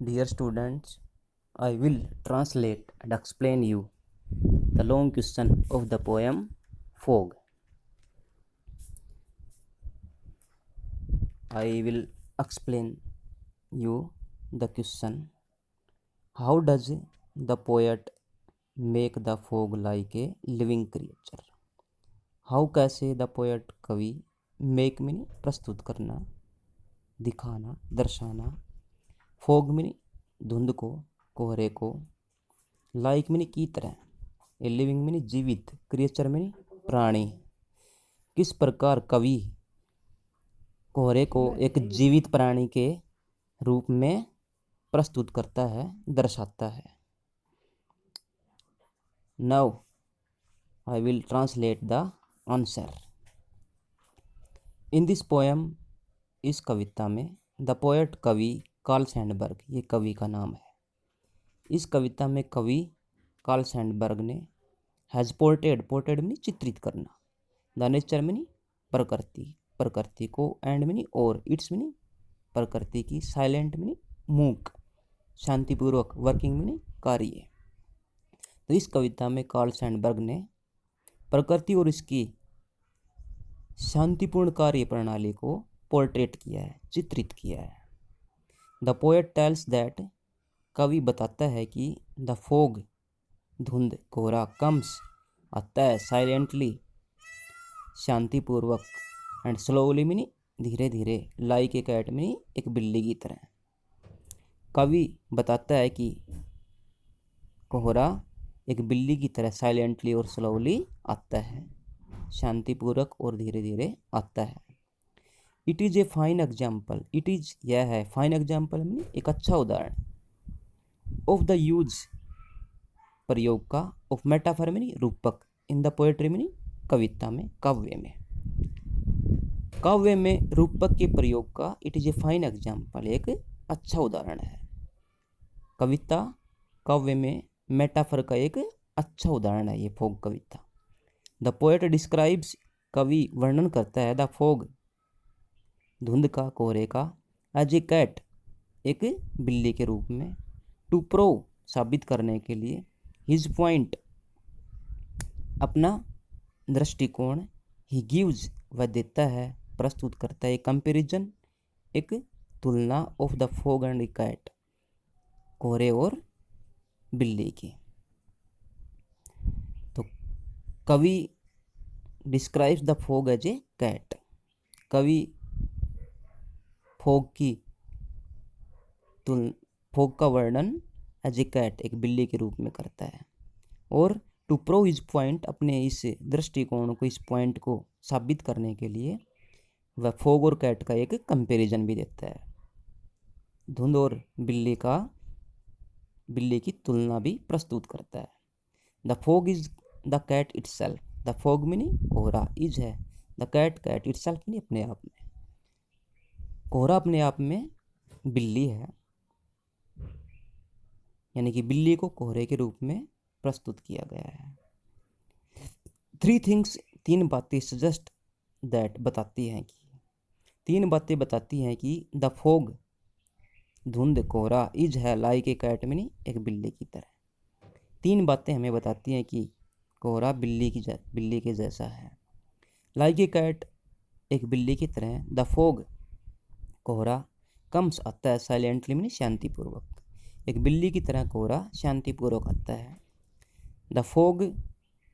Dear students, I will translate and explain you the long question of the poem Fog. I will explain you the question. How does the poet make the fog like a living creature? How कैसे the poet कवि make मीनी प्रस्तुत करना, दिखाना, दर्शाना, fog मीनी धुंध को, कोहरे को, लाइक मीनी की तरह, ए लिविंग मीनी जीवित, क्रिएचर मीनी प्राणी, किस प्रकार कवि कोहरे को एक जीवित प्राणी के रूप में प्रस्तुत करता है, दर्शाता है। Now I will translate the answer. In this poem, इस कविता में, द पोएट कवि कार्ल सैंडबर्ग, ये कवि का नाम है। इस कविता में कवि कार्ल सैंडबर्ग ने हैज़ पोर्टेड मीनी चित्रित करना, द नेचर मीनी प्रकृति को, एंड मीनी और, इट्स मीनी प्रकृति की, साइलेंट मीनी मूक, शांतिपूर्वक, वर्किंग मीनी कार्य। तो इस कविता में कार्ल सैंडबर्ग ने प्रकृति और इसकी शांतिपूर्ण कार्य प्रणाली को पोर्ट्रेट किया है, चित्रित किया है। द पोएट टेल्स दैट, कवि बताता है कि द फोग, धुंध, कोहरा, कम्स, आता है, साइलेंटली, शांतिपूर्वक, एंड स्लोली मीनी धीरे धीरे, लाइक ए कैट मीनी एक बिल्ली की तरह। कवि बताता है कि कोहरा एक बिल्ली की तरह साइलेंटली और स्लोली आता है, शांतिपूर्वक और धीरे धीरे आता है। It is a fine example, it is यह है, फाइन एग्जाम्पल मीनी एक अच्छा उदाहरण, ऑफ द यूज प्रयोग का, ऑफ मेटाफर मीनी रूपक, इन द पोएट्री मीनी कविता में, काव्य में रूपक के प्रयोग का, it is a fine example एक अच्छा उदाहरण है। कविता काव्य में मेटाफर का एक अच्छा उदाहरण है ये fog Kavita. The poet describes, कवि वर्णन करता है, द फोग, धुंध का, कोहरे का, एज ए कैट, एक बिल्ली के रूप में, टू प्रूव, साबित करने के लिए, हिज पॉइंट, अपना दृष्टिकोण, ही गिव्स, वह देता है, प्रस्तुत करता है, कंपैरिजन, एक तुलना, of the fog and cat, कोहरे और बिल्ली की। तो कवि describes the fog as a cat, कवि फॉग का वर्णन एज ए कैट, एक बिल्ली के रूप में करता है, और टू प्रूव हिज पॉइंट, अपने इस दृष्टिकोण को, इस पॉइंट को साबित करने के लिए वह फॉग और कैट का एक कंपैरिजन भी देता है, धुंध और बिल्ली की तुलना भी प्रस्तुत करता है। The fog is the cat itself, the fog means कोहरा, इज है, द कैट इटसेल्फ मीनी अपने आप में, कोहरा अपने आप में बिल्ली है, यानी कि बिल्ली को कोहरे के रूप में प्रस्तुत किया गया है। 3 थिंग्स, 3 बातें, सजेस्ट दैट, बताती हैं कि, 3 बातें बताती हैं कि द फॉग, धुंध, कोहरा, इज है, लाइक ए कैट मीनी एक बिल्ली की तरह। 3 बातें हमें बताती हैं कि कोहरा बिल्ली के जैसा है, लाइक ए कैट, एक बिल्ली की तरह, द फॉग, कोहरा, कम्स, आता है, साइलेंटली मीनी शांतिपूर्वक, एक बिल्ली की तरह कोहरा शांतिपूर्वक आता है। द फॉग,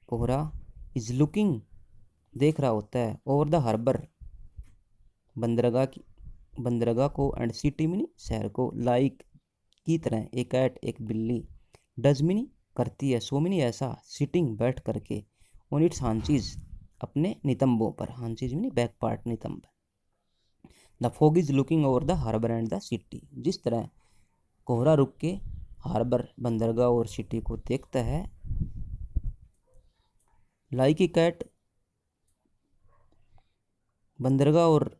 कोहरा, इज लुकिंग, देख रहा होता है, ओवर द हार्बर, बंदरगाह को, एंड सिटी मीनी शहर को, लाइक की तरह, ए कैट, एक बिल्ली, डज मीनी करती है, सो मीनी ऐसा, सिटिंग, बैठ करके, ऑन इट्स हांचीज, अपने नितंबों पर, हांचीज मीनी बैक पार्ट, नितंब। The fog is looking over the harbour and the city, जिस तरह कोहरा रुक के हार्बर, बंदरगाह और सिटी को देखता है, लाइक ए कैट, बंदरगाह और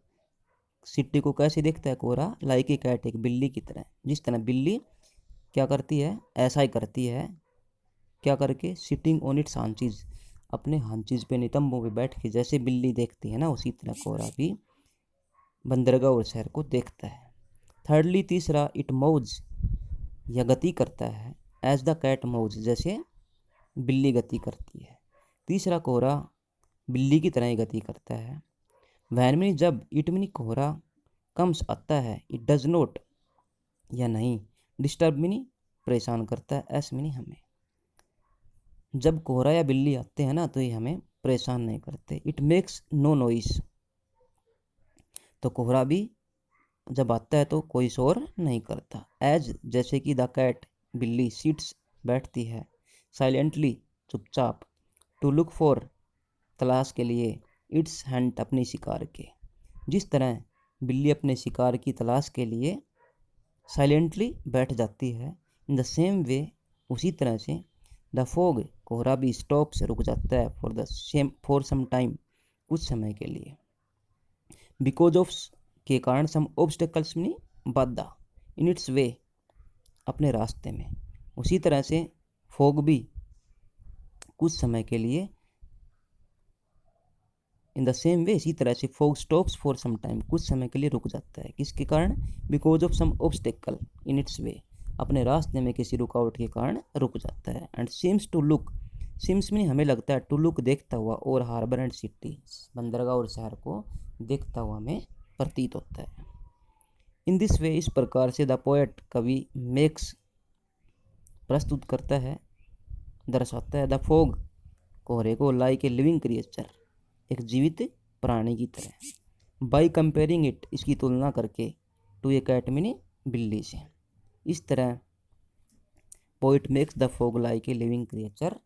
सिटी को कैसे देखता है कोहरा, लाइक ए कैट, एक बिल्ली की तरह, जिस तरह बिल्ली क्या करती है, ऐसा ही करती है, क्या करके, सिटिंग ऑन इट्स हांचीज, अपने हांचीज पे, नितंबों पे बैठ के जैसे बिल्ली देखती है ना, उसी तरह कोहरा भी बंदरगाह और शहर को देखता है। थर्डली, तीसरा, इट मूव्स, या गति करता है, एज द कैट मूव्स, जैसे बिल्ली गति करती है। तीसरा, कोहरा बिल्ली की तरह ही गति करता है। वैन मीनी जब, इट मीनी कोहरा कम्स आता है, इट डज नोट या नहीं, डिस्टर्ब मीनी परेशान करता है, एस मीनी हमें। जब कोहरा या बिल्ली आते हैं ना तो ये हमें परेशान नहीं करते। इट मेक्स नो नॉइस, तो कोहरा भी जब आता है तो कोई शोर नहीं करता। एज, जैसे कि द कैट, बिल्ली, सिट्स, बैठती है, साइलेंटली, चुपचाप, टू लुक फॉर, तलाश के लिए, इट्स हंट, अपनी शिकार के। जिस तरह बिल्ली अपने शिकार की तलाश के लिए साइलेंटली बैठ जाती है, इन द सेम वे, उसी तरह से, द फॉग, कोहरा भी स्टॉप से रुक जाता है, फॉर सम टाइम, कुछ समय के लिए। बिकॉज ऑफ, के कारण, सम ऑब्स्टेकल्स में, बाधा, इन इट्स वे, अपने रास्ते में। उसी तरह से फॉग भी कुछ समय के लिए, इन द सेम वे, इसी तरह से fog stops for some time, कुछ समय के लिए रुक जाता है। किसके कारण? Because of some obstacle in its way, अपने रास्ते में किसी रुकावट के कारण रुक जाता है। And seems to look, seems में हमें लगता है, टू लुक देखता हुआ, और हार्बर एंड सिटी, बंदरगाह और शहर को देखता हुआ हमें प्रतीत होता है। इन दिस वे, इस प्रकार से, द पोएट, कवि, मेक्स, प्रस्तुत करता है, दर्शाता है, द फॉग, कोहरे को, लाइक ए लिविंग क्रिएचर, एक जीवित प्राणी की तरह। बाई कंपेयरिंग इट, इसकी तुलना करके, टू ए कैट, मीनी बिल्ली से। इस तरह poet makes the fog like a living creature,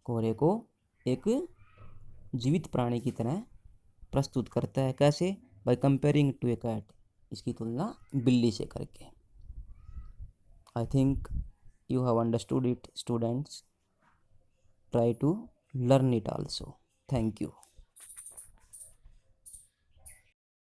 कोहरे को एक जीवित प्राणी की तरह प्रस्तुत करता है। कैसे? By comparing to a cat, इसकी तुलना बिल्ली से करके। I think you have understood it, students. Try to learn it also. Thank you.